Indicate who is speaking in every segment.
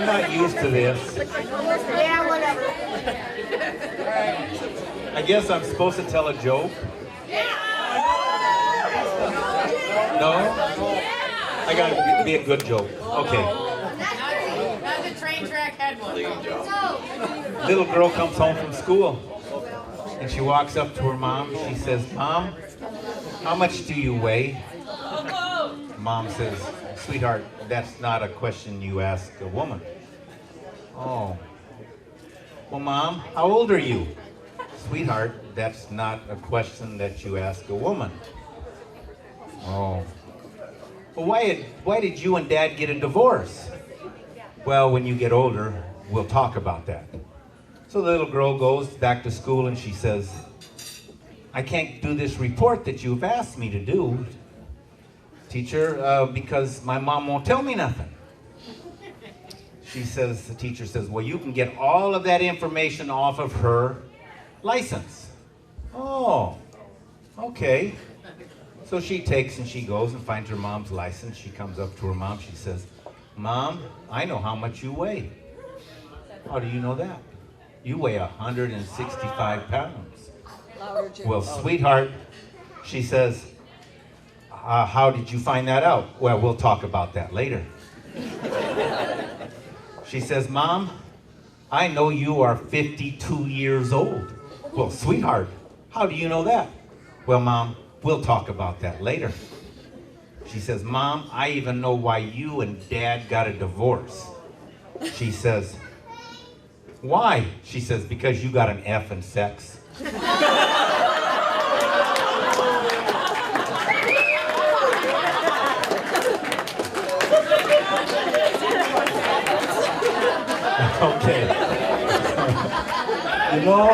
Speaker 1: not used to this.
Speaker 2: Yeah, whatever.
Speaker 1: I guess I'm supposed to tell a joke? No? I gotta be a good joke. Okay.
Speaker 3: Not the train track had one.
Speaker 1: Little girl comes home from school and she walks up to her mom. She says, "Mom, how much do you weigh?" Mom says, "Sweetheart, that's not a question you ask a woman." Oh. Well, Mom, how old are you? Sweetheart, that's not a question that you ask a woman. Oh. Well, why did you and Dad get a divorce? Well, when you get older, we'll talk about that. So the little girl goes back to school and she says, "I can't do this report that you've asked me to do, teacher, because my mom won't tell me nothing." The teacher says, "Well, you can get all of that information off of her license." Oh, okay. So she takes and she goes and finds her mom's license. She comes up to her mom. She says, "Mom, I know how much you weigh." "How do you know that?" "You weigh 165 pounds. "Well, sweetheart," she says, "how did you find that out?" "Well, we'll talk about that later." She says, "Mom, I know you are 52 years old." "Well, sweetheart, how do you know that?" "Well, Mom, we'll talk about that later." She says, "Mom, I even know why you and Dad got a divorce." She says, "Why?" She says, "Because you got an F in sex." Okay. You know,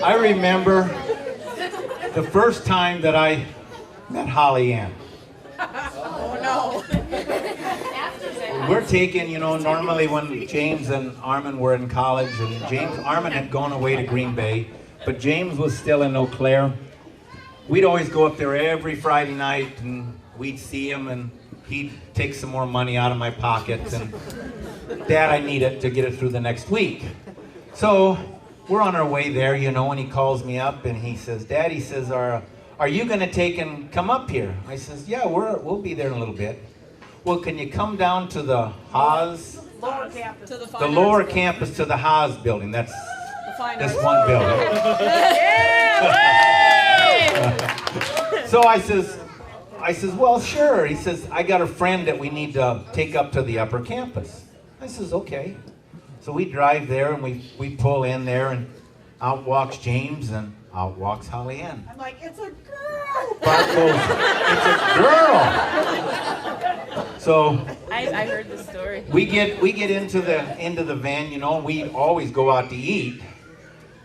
Speaker 1: I remember the first time that I met Hollyann.
Speaker 3: Oh no.
Speaker 1: We're taking, normally when James and Armin were in college, and Armin had gone away to Green Bay, but James was still in Eau Claire. We'd always go up there every Friday night and we'd see him and he'd take some more money out of my pockets and, "Dad, I need it to get it through the next week." So we're on our way there, and he calls me up and he says, "Dad," he says, are you gonna take and come up here?" I says, "Yeah, we'll be there in a little bit." "Well, can you come down to the Haas,
Speaker 3: Lower campus. To
Speaker 1: the lower campus to the Haas building?" That's this one building. So I says, "Well, sure." He says, "I got a friend that we need to take up to the upper campus." I says, "Okay." So we drive there and we pull in there and out walks James and out walks Hollyann.
Speaker 2: I'm like, "It's a girl."
Speaker 1: Bart goes, "It's a girl." So
Speaker 3: I heard the story.
Speaker 1: we get into the van, and we always go out to eat.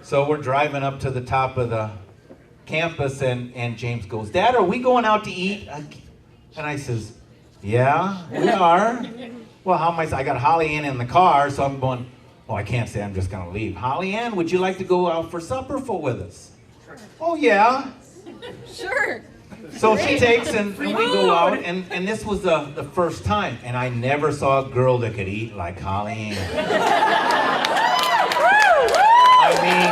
Speaker 1: So we're driving up to the top of the campus and James goes, "Dad, are we going out to eat?" And I says, "Yeah, we are." "Well, how am I got Hollyann in the car," so I'm going, "Well, I can't say I'm just going to leave. Hollyann, would you like to go out for supper with us?" "Oh, yeah."
Speaker 3: Sure.
Speaker 1: So she takes and we go out, and this was the first time, and I never saw a girl that could eat like Hollyann. I mean,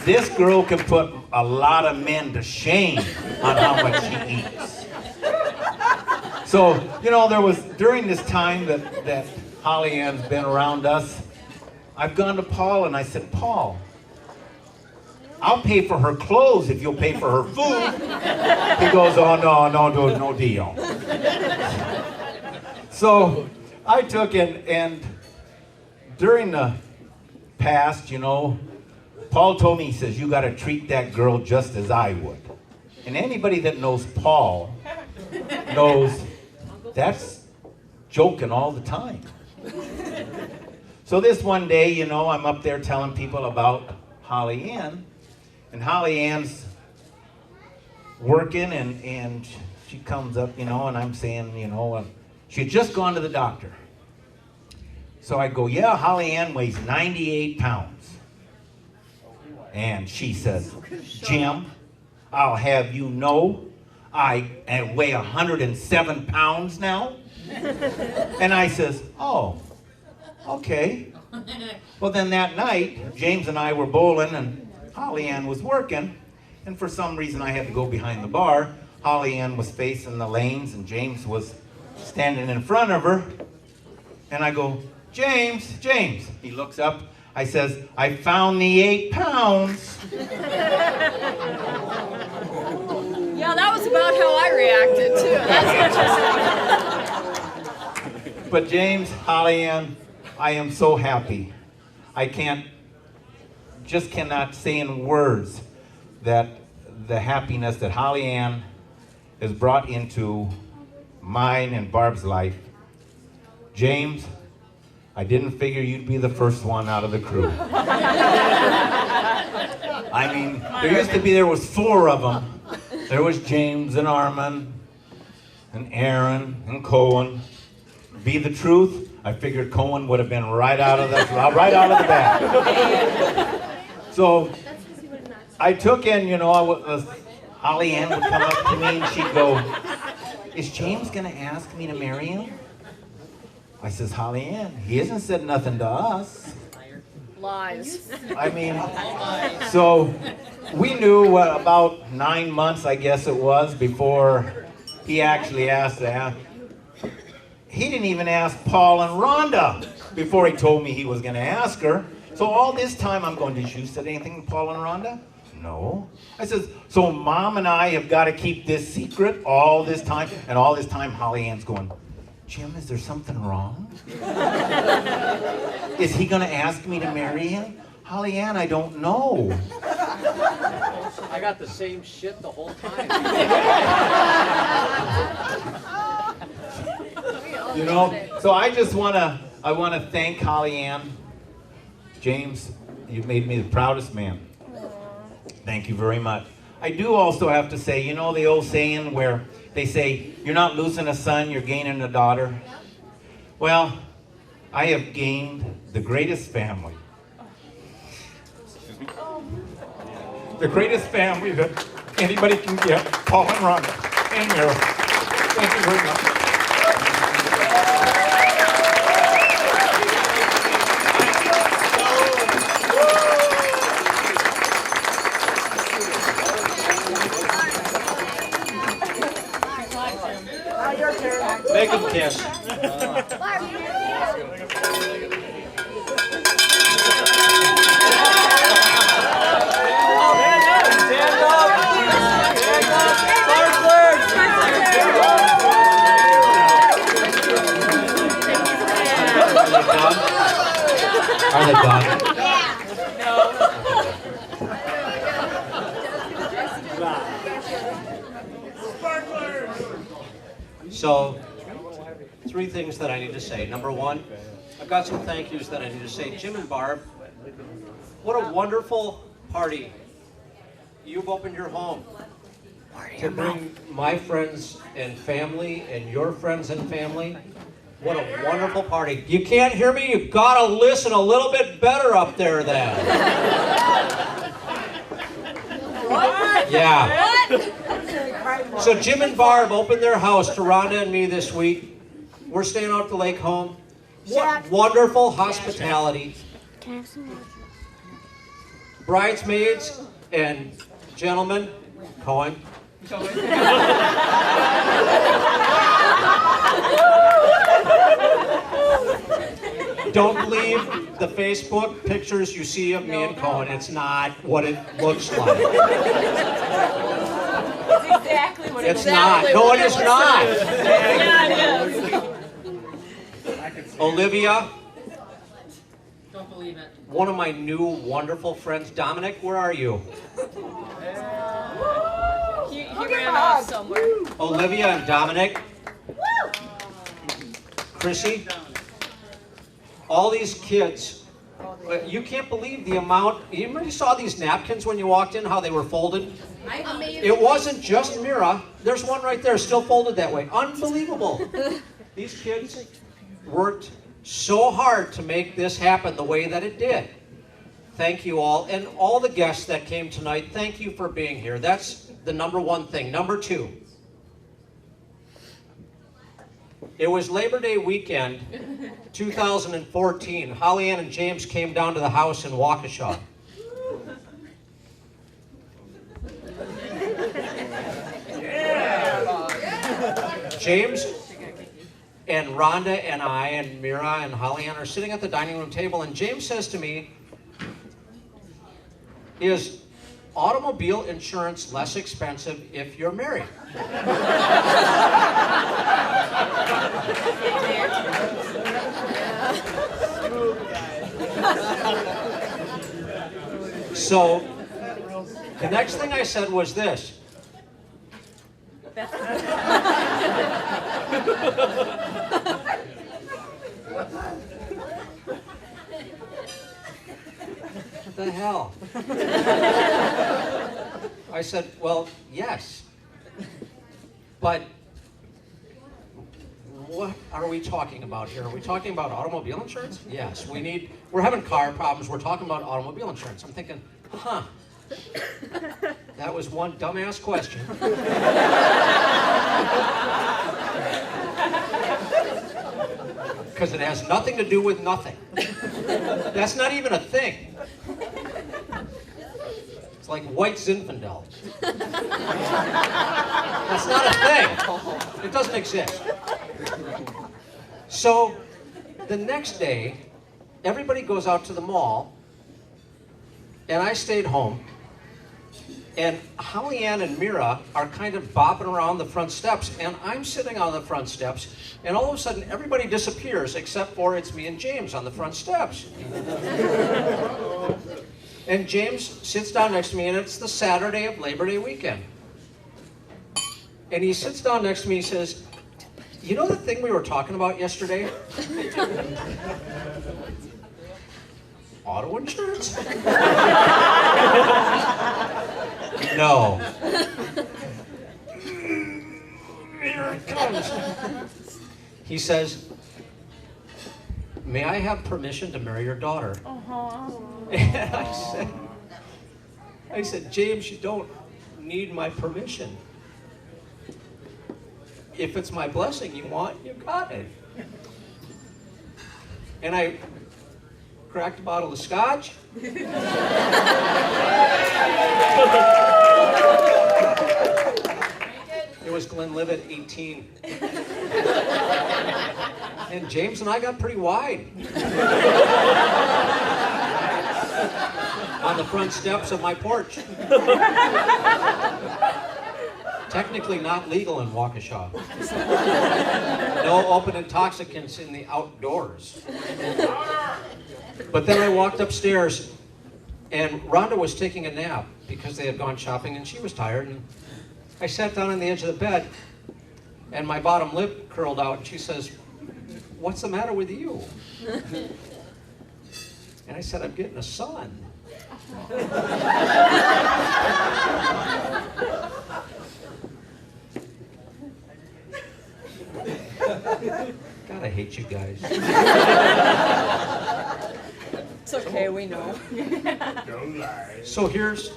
Speaker 1: this girl can put a lot of men to shame on how much she eats. So, there was, during this time that Hollyan's been around us, I've gone to Paul and I said, "Paul, I'll pay for her clothes if you'll pay for her food." He goes, "Oh, no deal." So I took it, and during the past, Paul told me, he says, "You got to treat that girl just as I would." And anybody that knows Paul knows that's joking all the time. So this one day, I'm up there telling people about Hollyann, and Hollyan's working, and she comes up, and I'm saying, she had just gone to the doctor. So I go, "Yeah, Hollyann weighs 98 pounds. And she says, "Jim, I'll have you know, I weigh 107 pounds now. And I says, oh, okay. Well, then that night, James and I were bowling, and Hollyann was working, and for some reason I had to go behind the bar. Hollyann was facing the lanes, and James was standing in front of her. And I go, James, James. He looks up. I says, I found the 8 pounds.
Speaker 3: Yeah, that was about how I reacted too. That's interesting.
Speaker 1: But James, Hollyann, I am so happy. I cannot say in words that the happiness that Hollyann has brought into mine and Barb's life. James, I didn't figure you'd be the first one out of the crew. I mean, there was 4 of them. There was James and Armand and Aaron and Cohen. Be the truth, I figured Cohen would have been right out of the bat. So I took in, Hollyann would come up to me and she'd go, is James gonna ask me to marry him? I says, Hollyann, he hasn't said nothing to us.
Speaker 3: Lies.
Speaker 1: I mean, so we knew about 9 months, I guess it was, before he actually asked that. He didn't even ask Paul and Rhonda before he told me he was going to ask her. So all this time I'm going, did you say anything to Paul and Rhonda? No. I says, so Mom and I have got to keep this secret all this time? And all this time Hollyan's going, Jim, is there something wrong? Is he going to ask me to marry him? Hollyann, I don't know.
Speaker 4: I got the same shit the whole time.
Speaker 1: So I want to thank Hollyann. James, you've made me the proudest man. Thank you very much. I do also have to say, the old saying where they say, you're not losing a son, you're gaining a daughter. Well, I have gained the greatest family. The greatest family that anybody can get, Paul and Rhonda and Meryl. Thank you very much. Make them kiss. Are they done?
Speaker 4: So, 3 things that I need to say. Number 1, I've got some thank yous that I need to say. Jim and Barb, what a wonderful party. You've opened your home to bring my friends and family and your friends and family. What a wonderful party. You can't hear me? You've got to listen a little bit better up there then.
Speaker 3: What?
Speaker 4: Yeah.
Speaker 3: What?
Speaker 4: So Jim and Barb opened their house to Rhonda and me this week. We're staying out at the lake home. What wonderful hospitality. Bridesmaids and gentlemen, Cohen. Don't believe the Facebook pictures you see of me and Cohen. It's not what it looks like.
Speaker 3: Exactly what
Speaker 4: It's not. No, it is not.
Speaker 3: Yeah, it is.
Speaker 4: Olivia,
Speaker 3: Don't believe it.
Speaker 4: one of my new wonderful friends. Dominic, where are you?
Speaker 3: He ran off somewhere.
Speaker 4: Olivia and Dominic. Chrissy. All these kids. You can't believe the amount. You remember you saw these napkins when you walked in, how they were folded? It wasn't just Mira. There's one right there, still folded that way. Unbelievable. These kids worked so hard to make this happen the way that it did. Thank you all. And all the guests that came tonight, thank you for being here. That's the number 1 thing. Number 2, It was Labor Day weekend, 2014. Hollyann and James came down to the house in Waukesha. James and Rhonda and I and Mira and Hollyann are sitting at the dining room table, and James says to me, "Is automobile insurance less expensive if you're married?" So the next thing I said was this. What the hell? I said, well, yes. But what are we talking about here? Are we talking about automobile insurance? Yes, we're having car problems. We're talking about automobile insurance. I'm thinking, huh. That was one dumbass question. Because it has nothing to do with nothing. That's not even a thing. It's like white Zinfandel. That's not a thing. It doesn't exist. So the next day, everybody goes out to the mall, and I stayed home. And Hollyann and Mira are kind of bopping around the front steps, and I'm sitting on the front steps, and all of a sudden everybody disappears except for it's me and James on the front steps. And James sits down next to me, and it's the Saturday of Labor Day weekend. And he sits down next to me and he says, "You know the thing we were talking about yesterday? Auto insurance?" No. Here it comes. He says, "May I have permission to marry your daughter?" And I said, "James, you don't need my permission. If it's my blessing you want, you got it." And I cracked a bottle of scotch. It was Glenlivet 18. And James and I got pretty wide on the front steps of my porch. Technically not legal in Waukesha. No open intoxicants in the outdoors. But then I walked upstairs, and Rhonda was taking a nap because they had gone shopping and she was tired. And I sat down on the edge of the bed, and my bottom lip curled out, and she says, "What's the matter with you?" And I said, "I'm getting a son." God, I hate you guys.
Speaker 3: It's okay, we know.
Speaker 1: Don't lie.
Speaker 4: So here's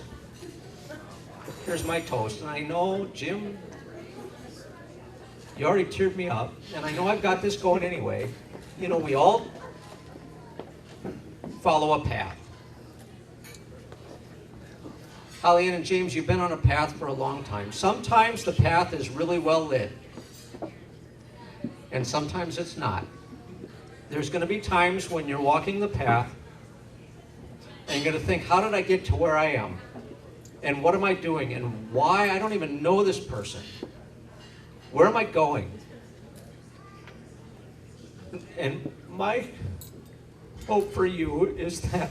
Speaker 4: my toast, and I know, Jim, you already teared me up, and I know I've got this going anyway. You know, we all follow a path. Hollyann and James, you've been on a path for a long time. Sometimes the path is really well lit, and sometimes it's not. There's going to be times when you're walking the path, and you're going to think, how did I get to where I am? And what am I doing? And why? I don't even know this person. Where am I going? And my hope for you is that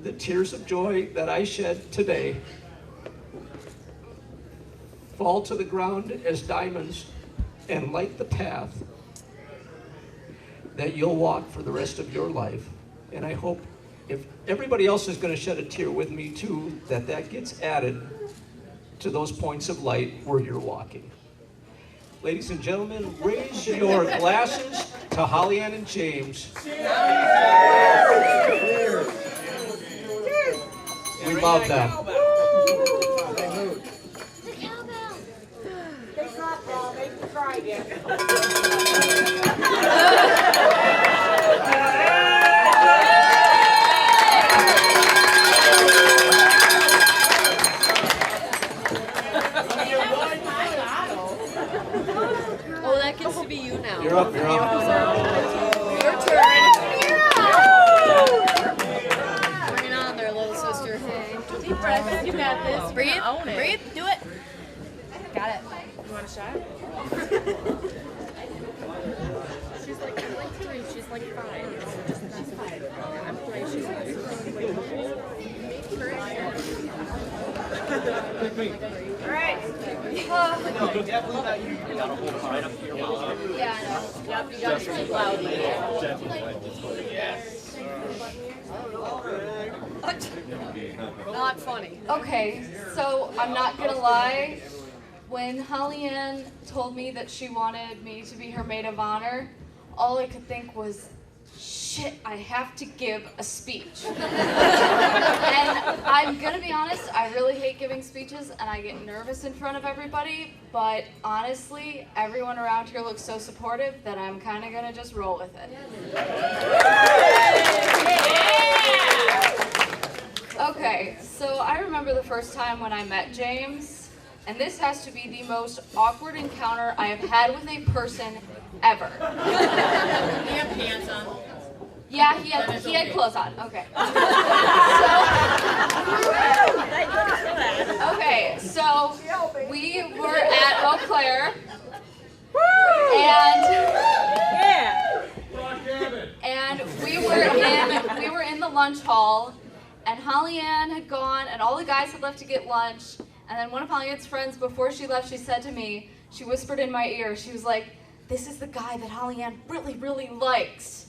Speaker 4: the tears of joy that I shed today fall to the ground as diamonds and light the path that you'll walk for the rest of your life. And I hope if everybody else is going to shed a tear with me too, that gets added to those points of light where you're walking. Ladies and gentlemen, raise your glasses to Hollyann and James. We love them.
Speaker 2: Take off, Paul. Make me cry again.
Speaker 3: Oh, that gets to be you now.
Speaker 4: You're up, you're up.
Speaker 3: Your turn. Bring it on there, little sister.
Speaker 2: Deep breath. You got this.
Speaker 3: Breathe.
Speaker 2: Own it.
Speaker 3: Breathe. Do it.
Speaker 2: Got it. You want a shot? She's like, I'm like 3. She's like 5. She's not 5. I'm 3. She's like 3. All right.
Speaker 3: Yeah, I know. Yep, you gotta speak loudly. Not funny.
Speaker 5: Okay, so I'm not gonna lie. When Hollyann told me that she wanted me to be her maid of honor, all I could think was, shit, I have to give a speech. And I'm gonna be honest, I really hate giving speeches and I get nervous in front of everybody, but honestly, everyone around here looks so supportive that I'm kinda gonna just roll with it. Okay, so I remember the first time when I met James, and this has to be the most awkward encounter I have had with a person ever.
Speaker 3: You have pants on.
Speaker 5: Yeah, he had clothes on. Okay. Okay, so we were at Eau Claire, and we were in the lunch hall, and Hollyann had gone, and all the guys had left to get lunch. And then one of Hollyann's friends, before she left, she said to me, she whispered in my ear, she was like, "This is the guy that Hollyann really, really likes."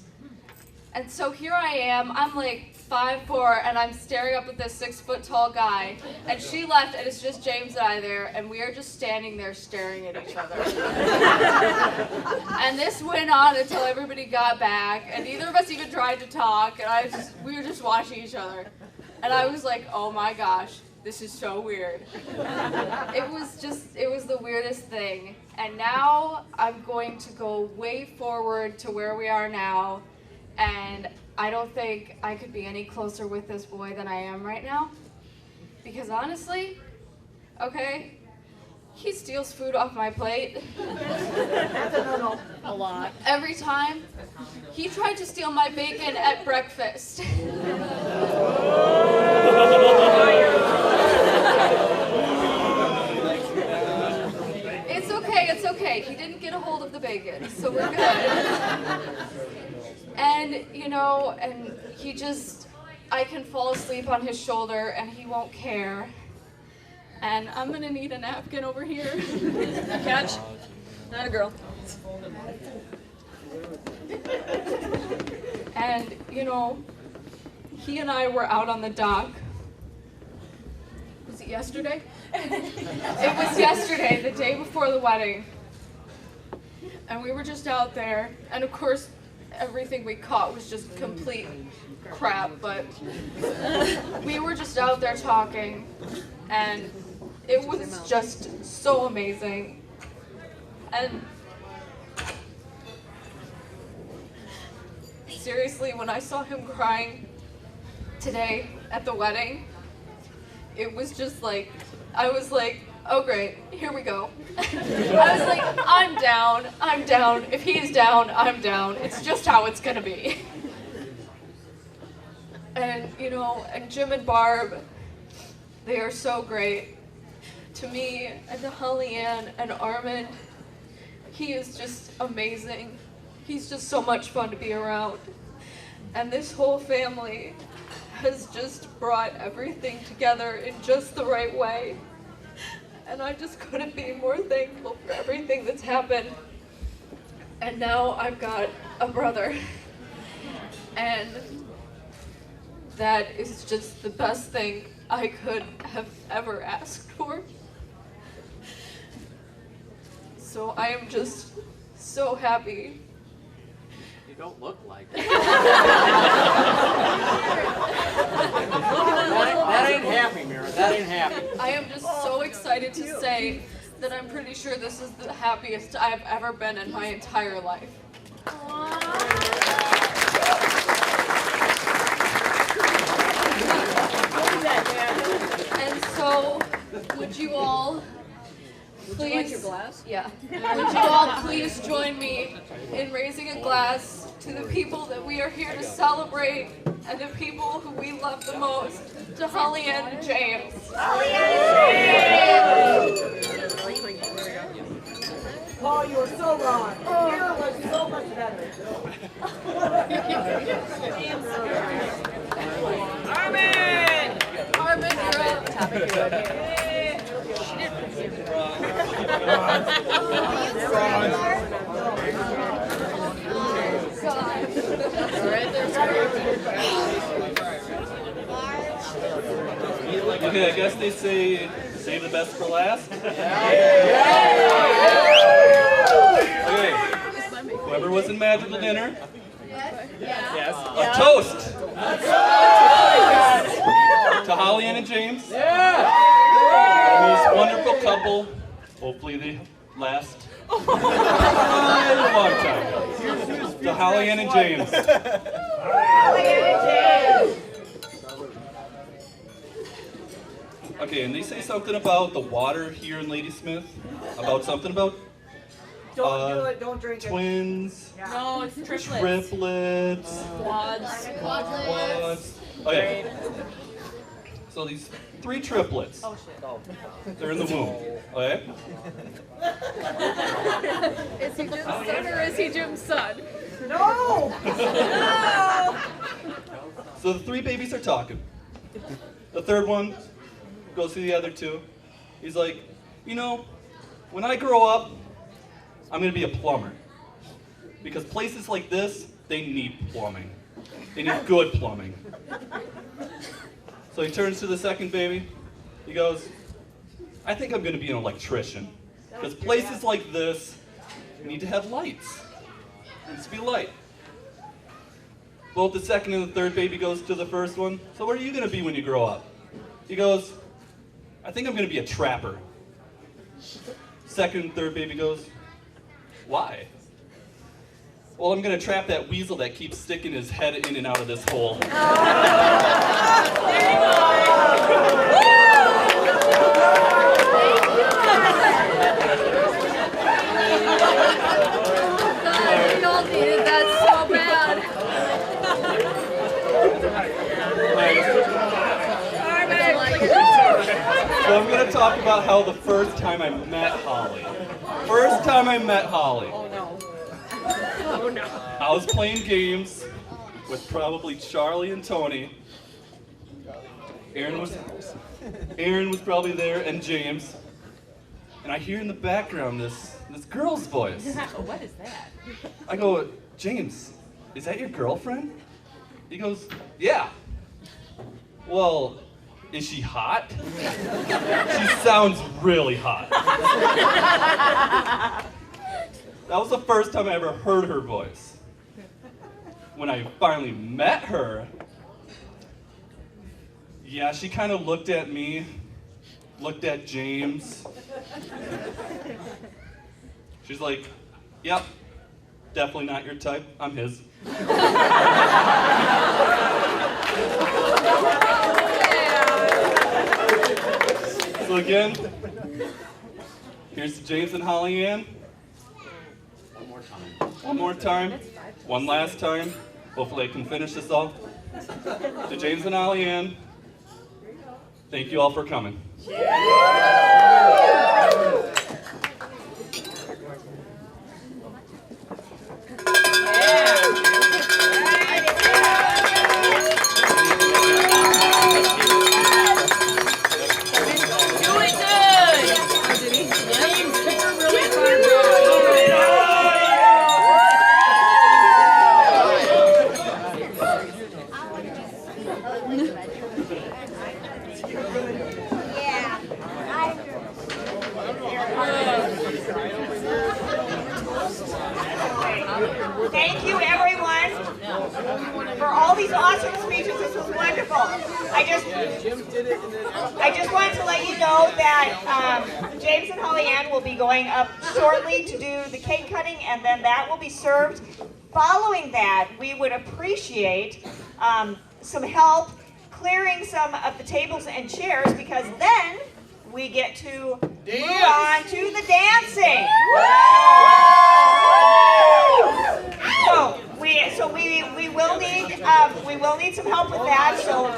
Speaker 5: And so here I am, I'm like 5'4", and I'm staring up at this 6-foot-tall guy. And she left, and it's just James and I there, and we are just standing there staring at each other. And this went on until everybody got back, and neither of us even tried to talk, and we were just watching each other. And I was like, oh my gosh, this is so weird. It was the weirdest thing. And now I'm going to go way forward to where we are now, and I don't think I could be any closer with this boy than I am right now. Because honestly, okay, he steals food off my plate.
Speaker 3: A lot.
Speaker 5: Every time. He tried to steal my bacon at breakfast. It's okay. He didn't get a hold of the bacon, so we're good. And, and I can fall asleep on his shoulder and he won't care. And I'm gonna need a napkin over here.
Speaker 3: Catch. Not a girl.
Speaker 5: And, he and I were out on the dock. Was it yesterday? It was yesterday, the day before the wedding. And we were just out there, and of course, everything we caught was just complete crap, but we were just out there talking, and it was just so amazing. And seriously, when I saw him crying today at the wedding, it was just like, I was like, oh great, here we go. I was like, I'm down. If he's down, I'm down. It's just how it's gonna be. And, and Jim and Barb, they are so great to me and to Hollyann and Armand. He is just amazing. He's just so much fun to be around. And this whole family has just brought everything together in just the right way. And I just couldn't be more thankful for everything that's happened. And now I've got a brother. And that is just the best thing I could have ever asked for. So I am just so happy.
Speaker 4: You don't look like it. That ain't happy, Mira. That ain't happy.
Speaker 5: I am just so excited to say that I'm pretty sure this is the happiest I've ever been in my entire life. And so, would you all please,
Speaker 3: like your glass?
Speaker 5: Yeah. Would you all please join me in raising a glass to the people that we are here to celebrate and the people who we love the most, to Hollyann and James.
Speaker 6: Paul, you were so wrong. Here was so much better.
Speaker 5: Armin, you're up.
Speaker 7: Okay, I guess they say save the best for last. Okay, whoever was in magical dinner. Yes. A toast to Hollyann and James. The most wonderful couple. Hopefully they last a long time. To Hollyann and James. Okay, and they say something about the water here in Ladysmith. About something about
Speaker 6: Don't do it, don't drink it.
Speaker 7: twins,
Speaker 3: No, it's triplets.
Speaker 7: triplets,
Speaker 3: Quads.
Speaker 7: Okay. So these 3 triplets.
Speaker 3: Oh shit.
Speaker 7: They're in the womb. Okay?
Speaker 2: Is he Jim's son or is he Jim's son?
Speaker 6: No!
Speaker 7: So the 3 babies are talking. The third one goes to the other 2. He's like, you know, when I grow up, I'm gonna be a plumber. Because places like this, they need plumbing. They need good plumbing. So he turns to the second baby. He goes, I think I'm gonna be an electrician. Because places like this need to have lights. There needs to be light. Both the second and the third baby goes to the first one. So what are you gonna be when you grow up? He goes, I think I'm gonna be a trapper. Second and third baby goes, why? Well, I'm gonna trap that weasel that keeps sticking his head in and out of this hole.
Speaker 5: We all needed that so bad.
Speaker 7: So I'm gonna talk about how the first time I met Holly. First time I met Holly.
Speaker 3: Oh no.
Speaker 7: I was playing games with probably Charlie and Tony. Aaron was probably there, and James. And I hear in the background this girl's voice.
Speaker 3: What is that?
Speaker 7: I go, James, is that your girlfriend? He goes, yeah. Well, is she hot? She sounds really hot. That was the first time I ever heard her voice. When I finally met her, yeah, she kind of looked at me, looked at James. She's like, yep, definitely not your type, I'm his. So again, here's to James and Hollyann. One more time. One last time. Hopefully I can finish this off. To James and Hollyann, thank you all for coming.
Speaker 8: Thank you, everyone, for all these awesome speeches. This was wonderful. I just wanted to let you know that James and Hollyann will be going up shortly to do the cake cutting, and then that will be served. Following that, we would appreciate some help clearing some of the tables and chairs, because then we get to move on to the dancing. So we will need some help with that. So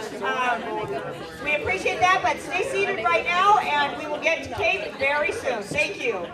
Speaker 8: we appreciate that. But stay seated right now, and we will get to cake very soon. Thank you.